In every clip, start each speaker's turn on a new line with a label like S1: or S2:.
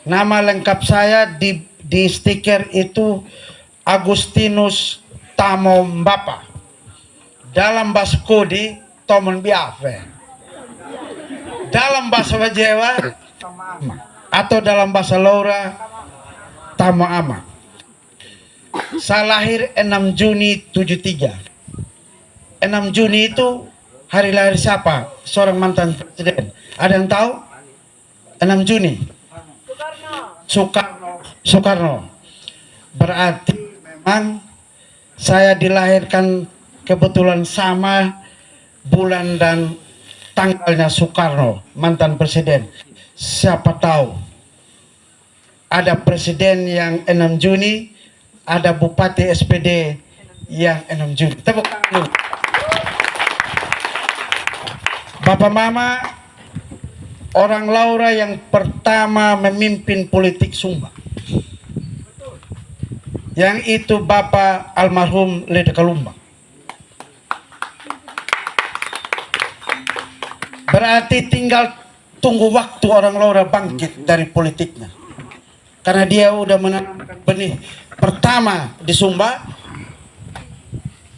S1: Nama lengkap saya di stiker itu Agustinus Tamombapa. Dalam bahasa Kodi Tomon Biafe. Dalam bahasa Jawa atau dalam bahasa Laura Tamo Ama. Saya lahir 6 Juni 73. 6 Juni itu hari lahir siapa? Seorang mantan presiden. Ada yang tahu? 6 Juni. Soekarno. Berarti memang saya dilahirkan kebetulan sama bulan dan tanggalnya Soekarno, mantan presiden. Siapa tahu ada presiden yang 6 Juni, ada bupati SPD yang 6 Juni. Tepuk tangan dulu. Bapak Mama, orang Laura yang pertama memimpin politik Sumba. Yang itu Bapak almarhum Lede Kalumbang. Berarti tinggal tunggu waktu orang Laura bangkit dari politiknya. Karena dia udah menanamkan benih pertama di Sumba,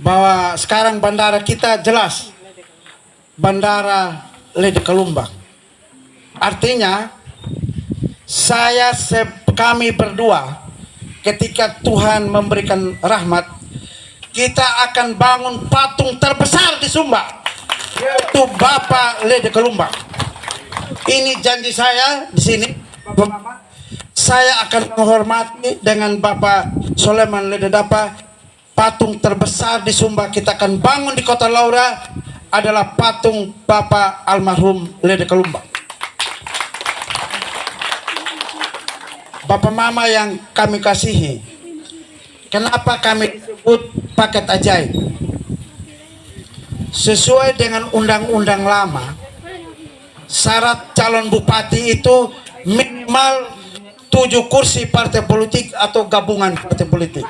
S1: bahwa sekarang bandara kita jelas Bandara Lede Kalumbang. Artinya kami berdua ketika Tuhan memberikan rahmat, kita akan bangun patung terbesar di Sumba, yaitu Bapak Lede Kalumbang. Ini janji saya di sini, Bapak Mama. Saya akan menghormati dengan Bapak Soleman Lede Dapa. Patung terbesar di Sumba kita akan bangun di Kota Laura adalah patung Bapak almarhum Lede Kalumbang. Bapak Mama yang kami kasihi, kenapa kami sebut paket ajaib? Sesuai dengan undang-undang lama, syarat calon bupati itu minimal 7 kursi partai politik atau gabungan partai politik.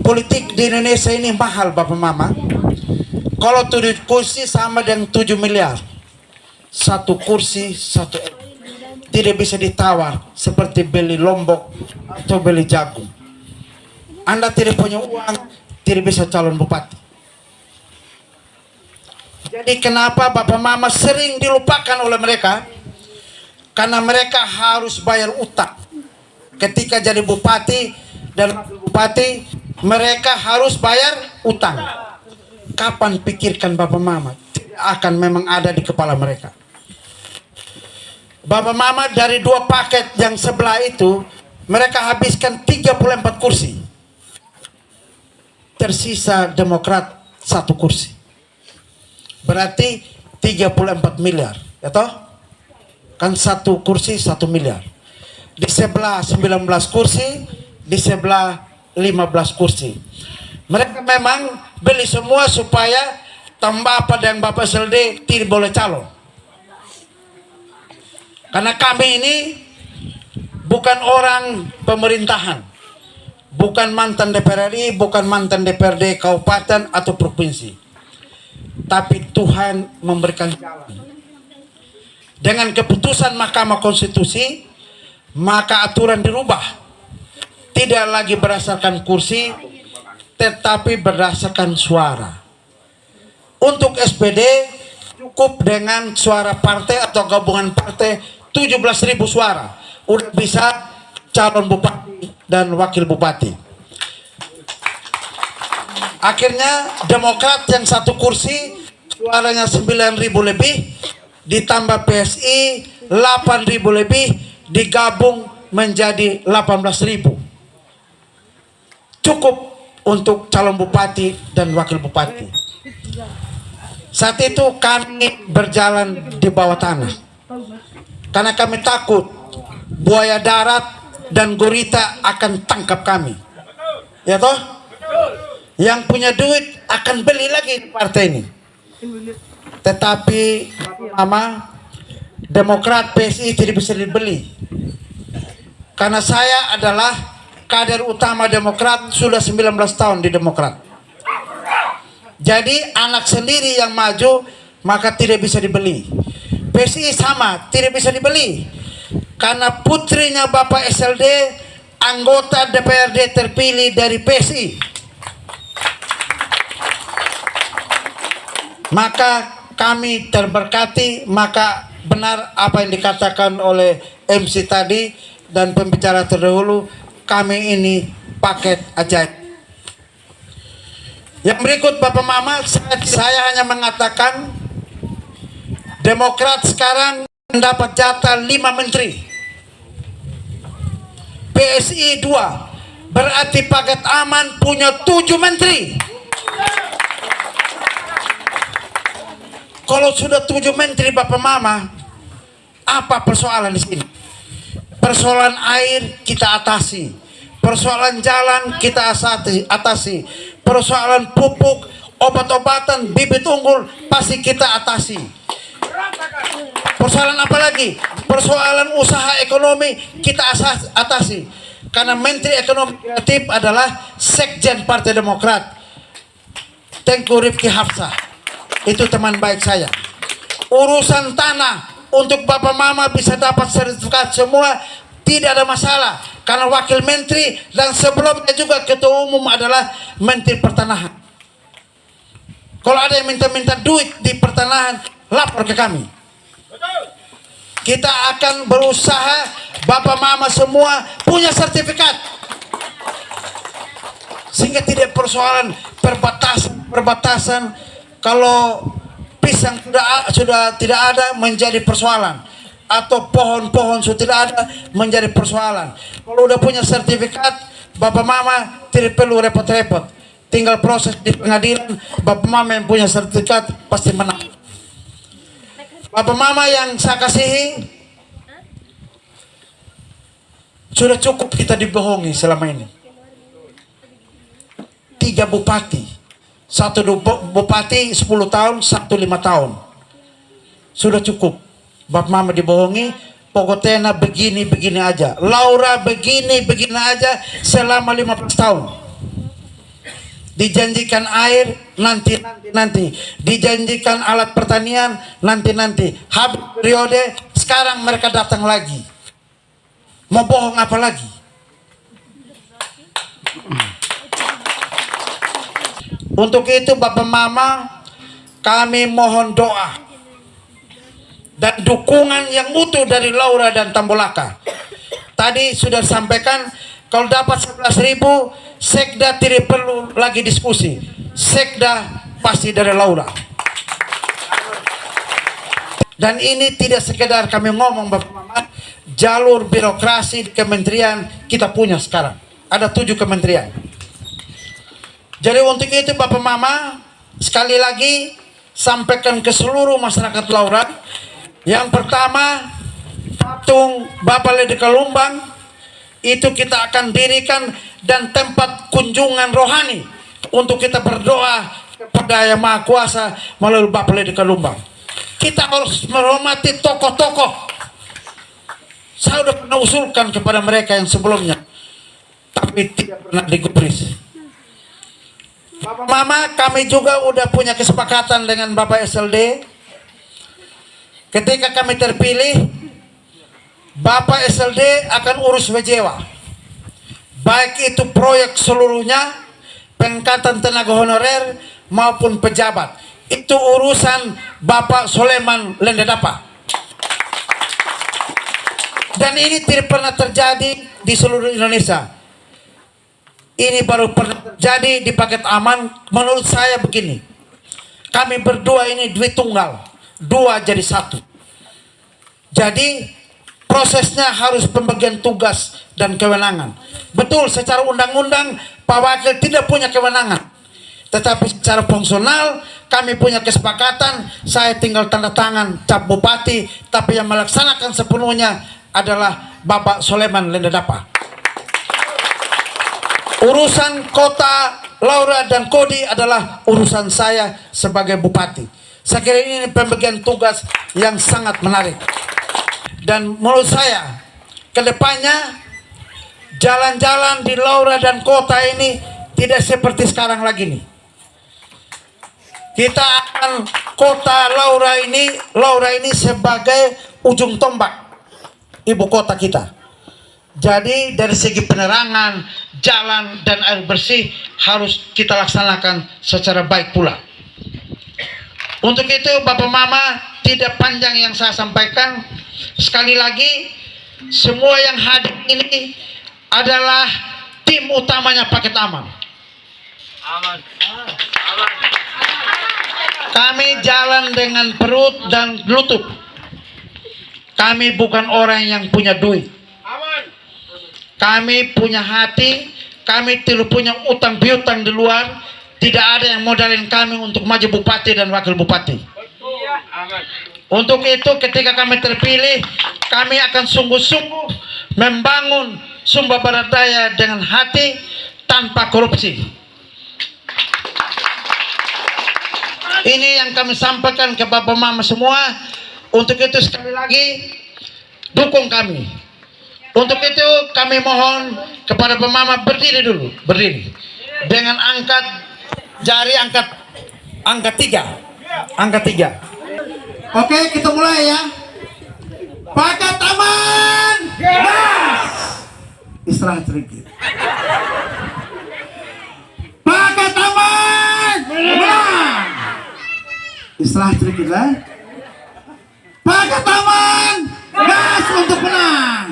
S1: Politik di Indonesia ini mahal, Bapak Mama. Kalau 7 kursi sama dengan 7 miliar. 1 kursi 1 tidak bisa ditawar seperti beli lombok atau beli jagung. Anda tidak punya uang, tidak bisa calon bupati. Jadi kenapa Bapak Mama sering dilupakan oleh mereka? Karena mereka harus bayar utang. Ketika jadi bupati dan bupati, mereka harus bayar utang. Kapan pikirkan Bapak Mama? Tidak akan memang ada di kepala mereka. Bapak Mama dari 2 paket yang sebelah itu, mereka habiskan 34 kursi. Tersisa Demokrat 1 kursi. Berarti 34 miliar. Ya toh? Kan 1 kursi 1 miliar. Di sebelah 19 kursi, di sebelah 15 kursi. Mereka memang beli semua supaya tambah pada yang Bapak SLD tidak boleh calon. Karena kami ini bukan orang pemerintahan, bukan mantan DPR RI, bukan mantan DPRD kabupaten atau provinsi. Tapi Tuhan memberikan jalan. Dengan keputusan Mahkamah Konstitusi, maka aturan dirubah. Tidak lagi berdasarkan kursi, tetapi berdasarkan suara. Untuk SPD cukup dengan suara partai atau gabungan partai 17.000 suara. Udah bisa calon bupati dan wakil bupati. Akhirnya Demokrat yang 1 kursi suaranya 9.000 lebih, ditambah PSI 8.000 lebih, digabung menjadi 18.000. Cukup untuk calon bupati dan wakil bupati. Saat itu kami berjalan di bawah tanah. Karena kami takut buaya darat dan gurita akan tangkap kami. Ya toh? Yang punya duit akan beli lagi partai ini. Tetapi Mama, Demokrat PSI tidak bisa dibeli. Karena saya adalah kader utama Demokrat, sudah 19 tahun di Demokrat. Jadi anak sendiri yang maju maka tidak bisa dibeli. PSI sama, tidak bisa dibeli. Karena putrinya Bapak SLD anggota DPRD terpilih dari PSI. Maka kami terberkati, maka benar apa yang dikatakan oleh MC tadi dan pembicara terdahulu, kami ini paket ajaib. Yang berikut Bapak Mama, saya hanya mengatakan Demokrat sekarang mendapat jatah 5 menteri, PSI 2, berarti paket aman punya 7 menteri. Kalau sudah 7 menteri Bapak Mama, apa persoalan di sini? Persoalan air kita atasi, persoalan jalan kita atasi, persoalan pupuk, obat-obatan, bibit unggul pasti kita atasi. Persoalan apa lagi? Persoalan usaha ekonomi kita atasi. Karena Menteri Ekonomi Kreatif adalah Sekjen Partai Demokrat, Tengku Rifki Hafsah. Itu teman baik saya. Urusan tanah untuk Bapak Mama bisa dapat sertifikat semua, tidak ada masalah. Karena wakil menteri dan sebelumnya juga ketua umum adalah Menteri Pertanahan. Kalau ada yang minta-minta duit di pertanahan, lapor ke kami. Kita akan berusaha Bapak Mama semua punya sertifikat, sehingga tidak persoalan perbatasan. Kalau pisang sudah tidak ada menjadi persoalan, atau pohon-pohon sudah tidak ada menjadi persoalan. Kalau udah punya sertifikat, Bapak Mama tidak perlu repot-repot, tinggal proses di pengadilan. Bapak Mama yang punya sertifikat pasti menang. Bapak Mama yang saya kasihi, sudah cukup kita dibohongi selama ini. 3 bupati, 1 bupati 10 tahun, 1 5 tahun. Sudah cukup. Bapak Mama dibohongi, pokoknya begini aja. Laura begini aja selama 15 tahun. Dijanjikan air nanti. Dijanjikan alat pertanian nanti. Habis periode, sekarang mereka datang lagi. Mau bohong apa lagi? Untuk itu Bapak Mama, kami mohon doa dan dukungan yang utuh dari Laura dan Tambolaka. Tadi sudah disampaikan, kalau dapat 11.000, Sekda tidak perlu lagi diskusi. Sekda pasti dari Laura. Dan ini tidak sekedar kami ngomong Bapak Mama, jalur birokrasi di kementerian kita punya sekarang. Ada 7 kementerian. Jadi untuk itu Bapak Mama, sekali lagi sampaikan ke seluruh masyarakat Laura. Yang pertama, patung Bapak Lede Kalumbang itu kita akan dirikan dan tempat kunjungan rohani untuk kita berdoa kepada Yang Maha Kuasa melalui Bapak Lede Kalumbang. Kita harus menghormati tokoh-tokoh. Saya sudah pernah usulkan kepada mereka yang sebelumnya, tapi tidak pernah digubris. Bapak Mama, kami juga udah punya kesepakatan dengan Bapak SLD. Ketika kami terpilih, Bapak SLD akan urus WJWA. Baik itu proyek seluruhnya, pengangkatan tenaga honorer maupun pejabat. Itu urusan Bapak Soleman Lendedapa. Dan ini tidak pernah terjadi di seluruh Indonesia. Ini baru pernah terjadi di paket aman. Menurut saya begini, kami berdua ini duit tunggal, 2 jadi 1. Jadi prosesnya harus pembagian tugas dan kewenangan. Betul, secara undang-undang Pak Wakil tidak punya kewenangan, tetapi secara fungsional kami punya kesepakatan. Saya tinggal tanda tangan cap bupati, tapi yang melaksanakan sepenuhnya adalah Bapak Soleman Lendedapa. Urusan kota Laura dan Kodi adalah urusan saya sebagai bupati. Saya kira ini pembagian tugas yang sangat menarik. Dan menurut saya, kedepannya jalan-jalan di Laura dan kota ini tidak seperti sekarang lagi nih. Kita akan kota Laura ini sebagai ujung tombak ibu kota kita. Jadi dari segi penerangan, jalan dan air bersih harus kita laksanakan secara baik pula. Untuk itu Bapak Mama, tidak panjang yang saya sampaikan. Sekali lagi, semua yang hadir ini adalah tim utamanya Paket Aman. Kami jalan dengan perut dan lutut. Kami bukan orang yang punya duit. Kami punya hati. Kami tidak punya utang piutang di luar. Tidak ada yang modalin kami untuk maju bupati dan wakil bupati. Untuk itu ketika kami terpilih, kami akan sungguh-sungguh membangun Sumba Barat Daya dengan hati tanpa korupsi. Ini yang kami sampaikan ke Bapak Mama semua. Untuk itu sekali lagi dukung kami. Untuk itu kami mohon kepada Bapak Mama berdiri dulu, berdiri. Dengan angkat jari, angkat tiga. Oke, kita mulai ya. Paket Aman. Gas. Istirahat sedikit. Paket Aman. Menang. Istirahat sedikit lah. Paket Aman. Gas untuk menang.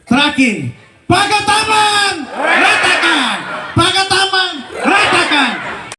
S1: Terakhir. Paket Aman.